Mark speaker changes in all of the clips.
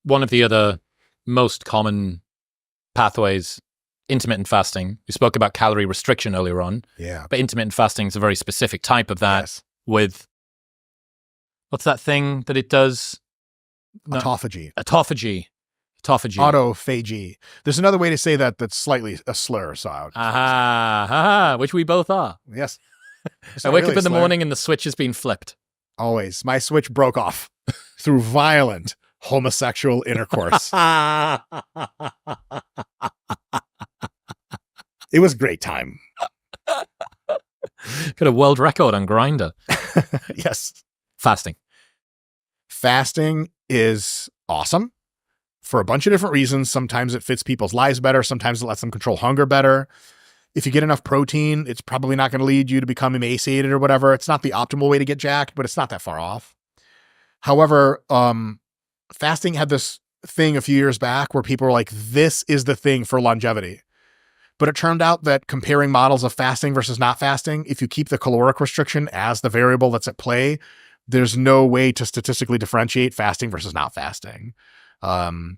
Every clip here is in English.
Speaker 1: one of the other most common pathways, intermittent fasting. We spoke about calorie restriction earlier on.
Speaker 2: Yeah.
Speaker 1: But intermittent fasting is a very specific type of that with, what's that thing that it does?
Speaker 2: Autophagy.
Speaker 1: Autophagy.
Speaker 2: There's another way to say that that's slightly a slur. So
Speaker 1: which we both are.
Speaker 2: Yes.
Speaker 1: I wake up in the morning and the switch has been flipped.
Speaker 2: Always. My switch broke off through violent homosexual intercourse. It was a great time.
Speaker 1: Got a world record on Grindr.
Speaker 2: Yes.
Speaker 1: Fasting
Speaker 2: is awesome for a bunch of different reasons. Sometimes it fits people's lives better. Sometimes it lets them control hunger better. If you get enough protein, it's probably not going to lead you to become emaciated or whatever. It's not the optimal way to get jacked, but it's not that far off. However, fasting had this thing a few years back where people were like, this is the thing for longevity. But it turned out that comparing models of fasting versus not fasting, if you keep the caloric restriction as the variable that's at play, there's no way to statistically differentiate fasting versus not fasting. Menno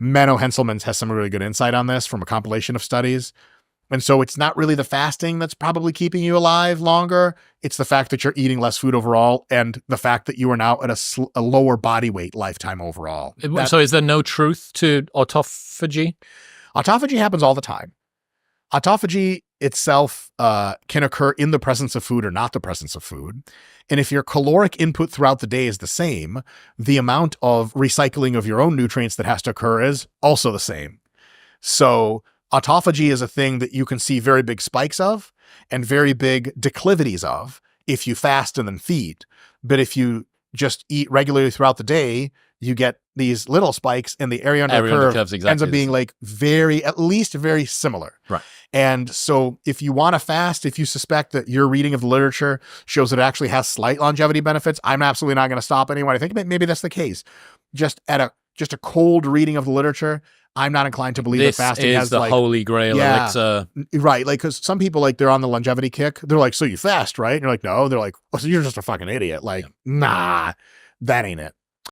Speaker 2: Henselmans has some really good insight on this from a compilation of studies. And so it's not really the fasting that's probably keeping you alive longer. It's the fact that you're eating less food overall and the fact that you are now at a lower body weight lifetime overall.
Speaker 1: So is there no truth to autophagy?
Speaker 2: Autophagy happens all the time. Autophagy itself can occur in the presence of food or not the presence of food. And if your caloric input throughout the day is the same, the amount of recycling of your own nutrients that has to occur is also the same. So autophagy is a thing that you can see very big spikes of and very big declivities of if you fast and then feed. But if you just eat regularly throughout the day, you get these little spikes and the area under the curve ends up being like at least very similar.
Speaker 1: Right.
Speaker 2: And so if you want to fast, if you suspect that your reading of the literature shows that it actually has slight longevity benefits, I'm absolutely not going to stop anyone. I think maybe that's the case. Just a cold reading of the literature, I'm not inclined to believe that fasting has
Speaker 1: the holy grail elixir.
Speaker 2: Right. Like, because some people, like, they're on the longevity kick. They're like, so you fast, right? And you're like, no. They're like, oh, so you're just a fucking idiot. Like, nah, that ain't it.